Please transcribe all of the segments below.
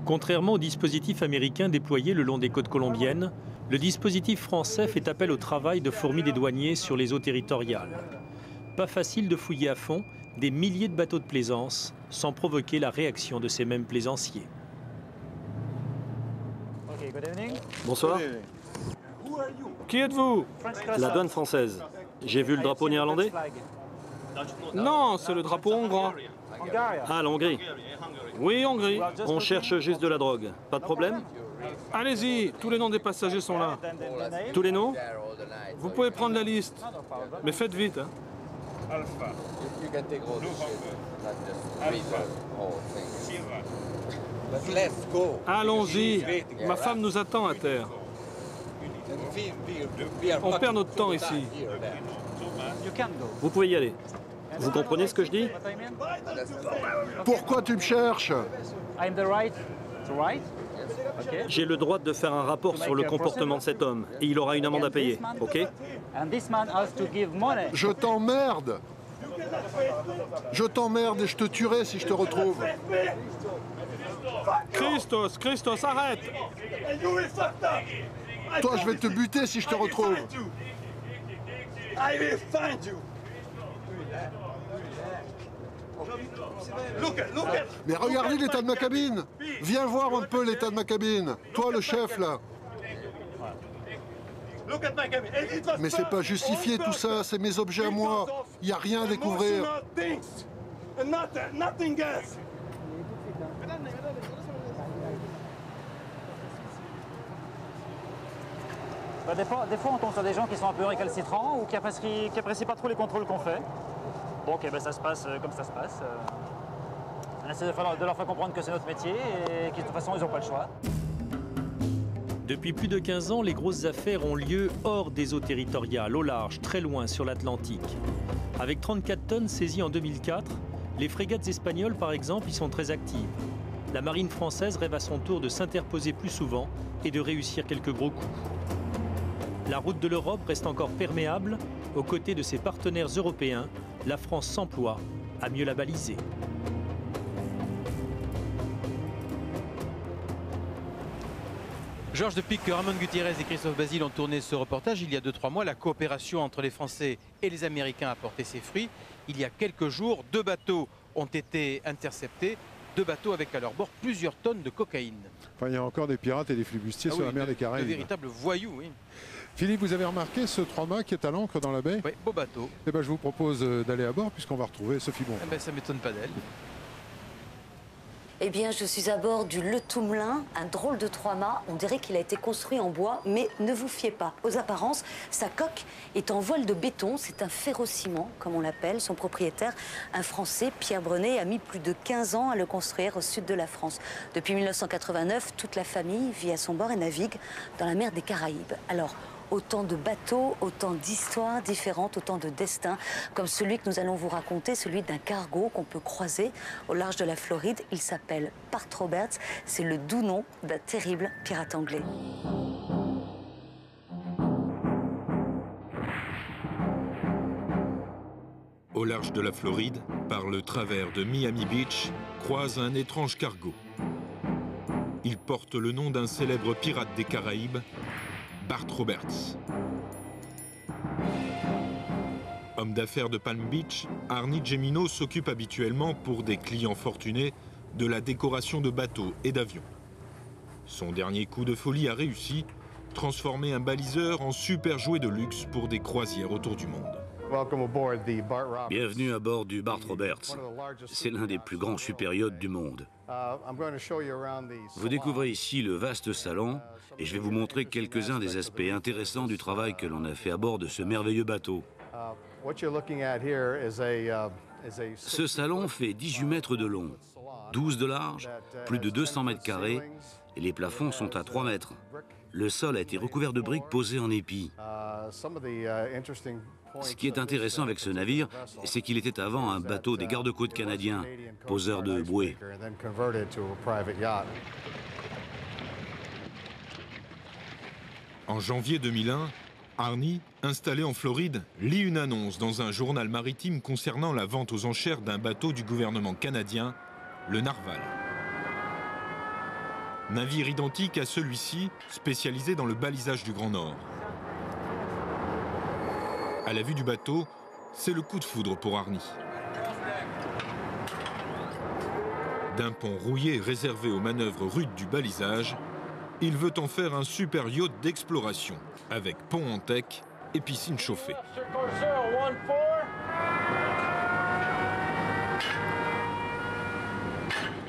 Contrairement au dispositif américain déployé le long des côtes colombiennes, le dispositif français fait appel au travail de fourmis des douaniers sur les eaux territoriales. Pas facile de fouiller à fond des milliers de bateaux de plaisance sans provoquer la réaction de ces mêmes plaisanciers. Bonsoir. Qui êtes-vous? La douane française. J'ai vu le drapeau néerlandais? Non, c'est le drapeau hongrois. Ah, la Hongrie. Oui, Hongrie. On cherche juste de la drogue. Pas de problème? Allez-y, tous les noms des passagers sont là. Tous les noms? Vous pouvez prendre la liste, mais faites vite. Hein. Allons-y, ma femme nous attend à terre. On perd notre temps ici. Vous pouvez y aller. Vous comprenez ce que je dis? Pourquoi tu me cherches? J'ai le droit de faire un rapport sur le comportement de cet homme et il aura une amende à payer, ok? Je t'emmerde. Je t'emmerde et je te tuerai si je te retrouve. Christos, Christos, arrête! Toi, je vais te buter si je te retrouve. Mais regardez l'état de ma cabine. Viens voir un peu l'état de ma cabine. Toi, le chef, là. Mais c'est pas justifié tout ça, c'est mes objets à moi. Il n'y a rien à découvrir. Des fois, on tombe sur des gens qui sont un peu récalcitrants ou qui apprécient pas trop les contrôles qu'on fait. Donc ça se passe comme ça se passe. On essaie de leur faire comprendre que c'est notre métier et que de toute façon, ils n'ont pas le choix. Depuis plus de 15 ans, les grosses affaires ont lieu hors des eaux territoriales, au large, très loin sur l'Atlantique. Avec 34 tonnes saisies en 2004, les frégates espagnoles, par exemple, y sont très actives. La marine française rêve à son tour de s'interposer plus souvent et de réussir quelques gros coups. La route de l'Europe reste encore perméable. Aux côtés de ses partenaires européens, la France s'emploie à mieux la baliser. Georges, depuis que Ramon Gutiérrez et Christophe Basile ont tourné ce reportage, il y a 2-3 mois, la coopération entre les Français et les Américains a porté ses fruits. Il y a quelques jours, 2 bateaux ont été interceptés, 2 bateaux avec à leur bord plusieurs tonnes de cocaïne. Enfin, il y a encore des pirates et des flibustiers sur la mer des Caraïbes. De véritables voyous, oui. Philippe, vous avez remarqué ce 3-mâts qui est à l'ancre dans la baie? Oui, beau bateau. Eh ben, je vous propose d'aller à bord puisqu'on va retrouver Sophie Bon. Eh ben, ça ne m'étonne pas d'elle. Eh bien, je suis à bord du Le Toumelin, un drôle de 3-mâts. On dirait qu'il a été construit en bois, mais ne vous fiez pas aux apparences. Sa coque est en voile de béton. C'est un ferrociment, comme on l'appelle. Son propriétaire, un Français, Pierre Brenet, a mis plus de 15 ans à le construire au sud de la France. Depuis 1989, toute la famille vit à son bord et navigue dans la mer des Caraïbes. Alors, autant de bateaux, autant d'histoires différentes, autant de destins, comme celui que nous allons vous raconter, celui d'un cargo qu'on peut croiser au large de la Floride. Il s'appelle Bart Roberts, c'est le doux nom d'un terrible pirate anglais. Au large de la Floride, par le travers de Miami Beach, croise un étrange cargo. Il porte le nom d'un célèbre pirate des Caraïbes, Bart Roberts. Homme d'affaires de Palm Beach, Arnie Gemino s'occupe habituellement, pour des clients fortunés, de la décoration de bateaux et d'avions. Son dernier coup de folie a réussi, transformer un baliseur en super jouet de luxe pour des croisières autour du monde. Bienvenue à bord du Bart Roberts. C'est l'un des plus grands super yachts du monde. Vous découvrez ici le vaste salon et je vais vous montrer quelques-uns des aspects intéressants du travail que l'on a fait à bord de ce merveilleux bateau. Ce salon fait 18 mètres de long, 12 de large, plus de 200 mètres carrés et les plafonds sont à 3 mètres. Le sol a été recouvert de briques posées en épi. Ce qui est intéressant avec ce navire, c'est qu'il était avant un bateau des gardes-côtes canadiens, poseur de bouées. En janvier 2001, Arnie, installé en Floride, lit une annonce dans un journal maritime concernant la vente aux enchères d'un bateau du gouvernement canadien, le Narval. navire identique à celui-ci, spécialisé dans le balisage du Grand Nord. À la vue du bateau, c'est le coup de foudre pour Arnie. D'un pont rouillé réservé aux manœuvres rudes du balisage, il veut en faire un super yacht d'exploration, avec pont en teck et piscine chauffée.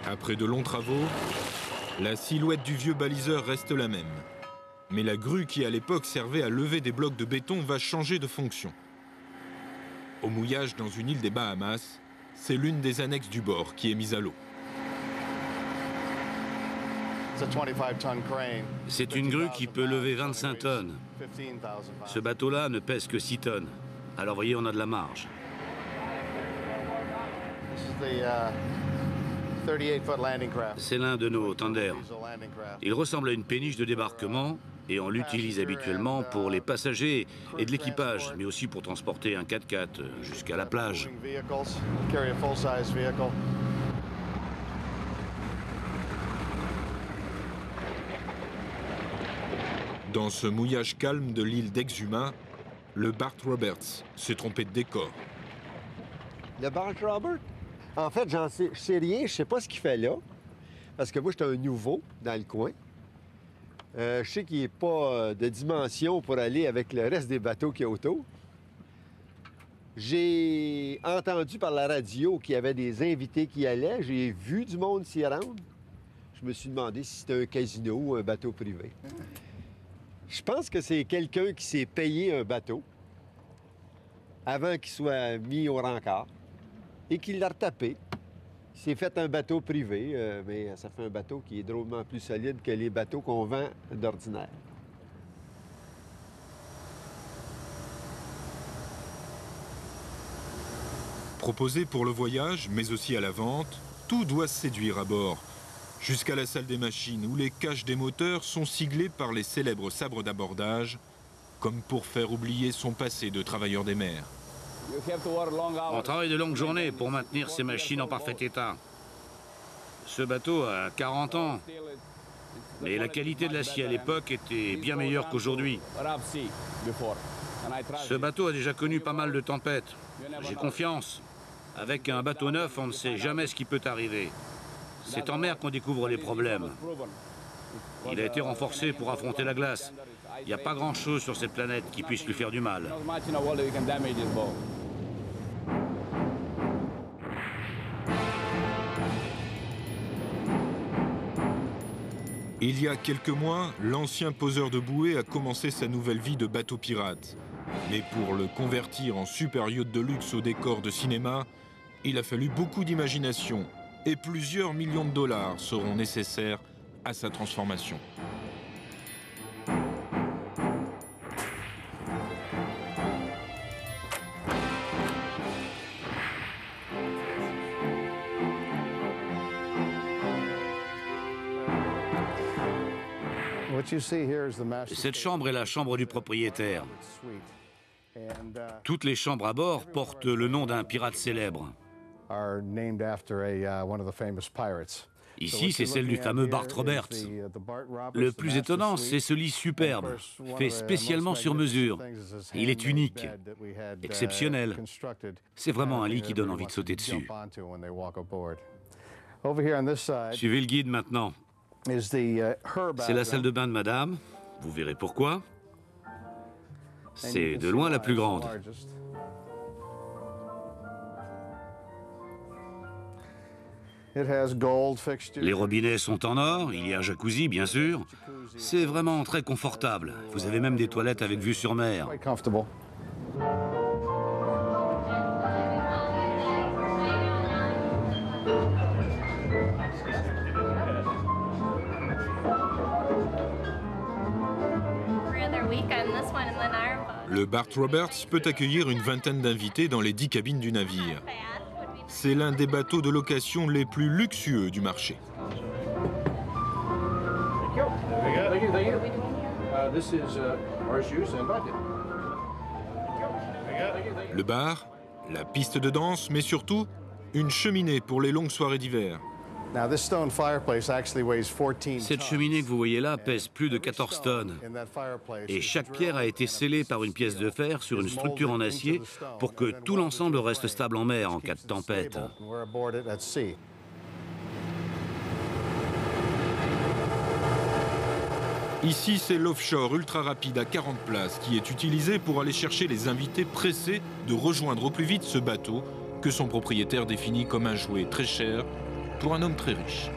Après de longs travaux, la silhouette du vieux baliseur reste la même. Mais la grue qui à l'époque servait à lever des blocs de béton va changer de fonction. Au mouillage dans une île des Bahamas, c'est l'une des annexes du bord qui est mise à l'eau. C'est une grue qui peut lever 25 tonnes. Ce bateau-là ne pèse que 6 tonnes. Alors voyez, on a de la marge. C'est l'un de nos tenders. Il ressemble à une péniche de débarquement et on l'utilise habituellement pour les passagers et de l'équipage, mais aussi pour transporter un 4x4 jusqu'à la plage. Dans ce mouillage calme de l'île d'Exuma, le Bart Roberts s'est trompé de décor. Le Bart Roberts? En fait, je sais rien, je sais pas ce qu'il fait là. Parce que moi, j'étais un nouveau dans le coin. Je sais qu'il n'est pas de dimension pour aller avec le reste des bateaux qu'il y a autour. J'ai entendu par la radio qu'il y avait des invités qui allaient. J'ai vu du monde s'y rendre. Je me suis demandé si c'était un casino ou un bateau privé. Je pense que c'est quelqu'un qui s'est payé un bateau avant qu'il soit mis au rencard et qu'il l'a retapé. Il s'est fait un bateau privé, mais ça fait un bateau qui est drôlement plus solide que les bateaux qu'on vend d'ordinaire. Proposé pour le voyage, mais aussi à la vente, tout doit se séduire à bord. Jusqu'à la salle des machines, où les caches des moteurs sont siglées par les célèbres sabres d'abordage, comme pour faire oublier son passé de travailleur des mers. On travaille de longues journées pour maintenir ces machines en parfait état. Ce bateau a 40 ans, mais la qualité de l'acier à l'époque était bien meilleure qu'aujourd'hui. Ce bateau a déjà connu pas mal de tempêtes. J'ai confiance. Avec un bateau neuf, on ne sait jamais ce qui peut arriver. C'est en mer qu'on découvre les problèmes. Il a été renforcé pour affronter la glace. Il n'y a pas grand-chose sur cette planète qui puisse lui faire du mal. Il y a quelques mois, l'ancien poseur de bouée a commencé sa nouvelle vie de bateau pirate. Mais pour le convertir en super yacht de luxe au décor de cinéma, il a fallu beaucoup d'imagination et plusieurs millions de dollars seront nécessaires à sa transformation. Cette chambre est la chambre du propriétaire. Toutes les chambres à bord portent le nom d'un pirate célèbre. Ici, c'est celle du fameux Bart Roberts. Le plus étonnant, c'est ce lit superbe, fait spécialement sur mesure. Il est unique, exceptionnel. C'est vraiment un lit qui donne envie de sauter dessus. Suivez le guide maintenant. C'est la salle de bain de madame. Vous verrez pourquoi. C'est de loin la plus grande. Les robinets sont en or, il y a un jacuzzi bien sûr. C'est vraiment très confortable. Vous avez même des toilettes avec vue sur mer. Le Bart Roberts peut accueillir une vingtaine d'invités dans les 10 cabines du navire. C'est l'un des bateaux de location les plus luxueux du marché. Le bar, la piste de danse, mais surtout une cheminée pour les longues soirées d'hiver. Cette cheminée que vous voyez là pèse plus de 14 tonnes. Et chaque pierre a été scellée par une pièce de fer sur une structure en acier pour que tout l'ensemble reste stable en mer en cas de tempête. Ici, c'est l'offshore ultra rapide à 40 places qui est utilisé pour aller chercher les invités pressés de rejoindre au plus vite ce bateau que son propriétaire définit comme un jouet très cher pour un homme très riche.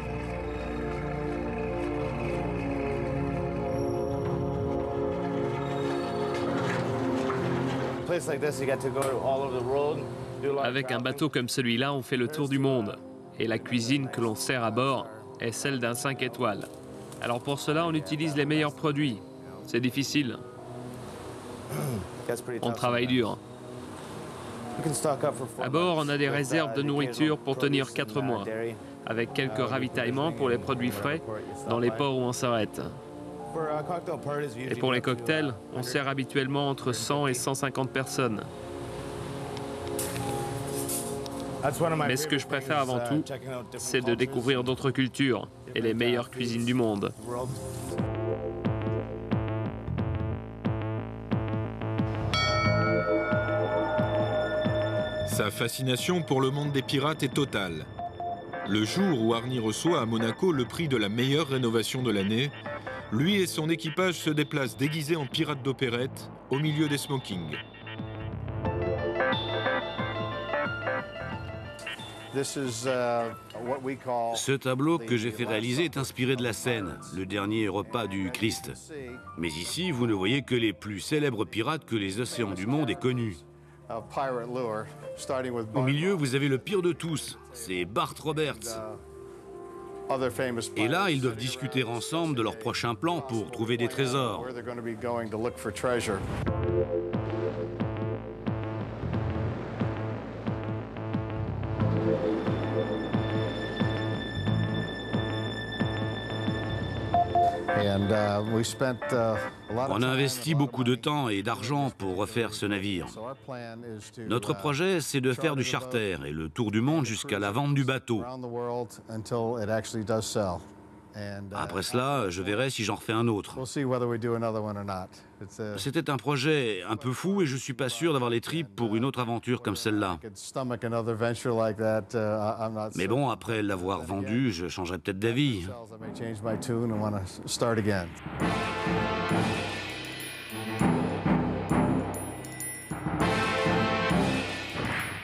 Avec un bateau comme celui-là, on fait le tour du monde. Et la cuisine que l'on sert à bord est celle d'un 5 étoiles. Alors pour cela, on utilise les meilleurs produits. C'est difficile. On travaille dur. À bord, on a des réserves de nourriture pour tenir 4 mois, avec quelques ravitaillements pour les produits frais dans les ports où on s'arrête. Et pour les cocktails, on sert habituellement entre 100 et 150 personnes. Mais ce que je préfère avant tout, c'est de découvrir d'autres cultures et les meilleures cuisines du monde. Sa fascination pour le monde des pirates est totale. Le jour où Arnie reçoit à Monaco le prix de la meilleure rénovation de l'année, lui et son équipage se déplacent déguisés en pirates d'opérette au milieu des smokings. Ce tableau que j'ai fait réaliser est inspiré de la scène, le dernier repas du Christ. Mais ici, vous ne voyez que les plus célèbres pirates que les océans du monde aient connus. Au milieu, vous avez le pire de tous, c'est Bart Roberts. Et là, ils doivent discuter ensemble de leur prochain plan pour trouver des trésors. On a investi beaucoup de temps et d'argent pour refaire ce navire. Notre projet, c'est de faire du charter et le tour du monde jusqu'à la vente du bateau. Après cela, je verrai si j'en refais un autre. C'était un projet un peu fou et je suis pas sûr d'avoir les tripes pour une autre aventure comme celle-là. Mais bon, après l'avoir vendu, je changerai peut-être d'avis.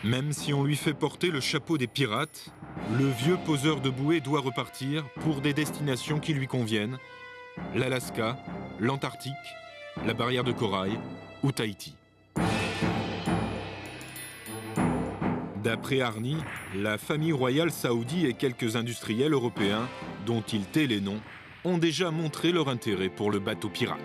Même si on lui fait porter le chapeau des pirates, le vieux poseur de bouée doit repartir pour des destinations qui lui conviennent, l'Alaska, l'Antarctique, la barrière de corail ou Tahiti. D'après Arnie, la famille royale saoudie et quelques industriels européens, dont il tait les noms, ont déjà montré leur intérêt pour le bateau pirate.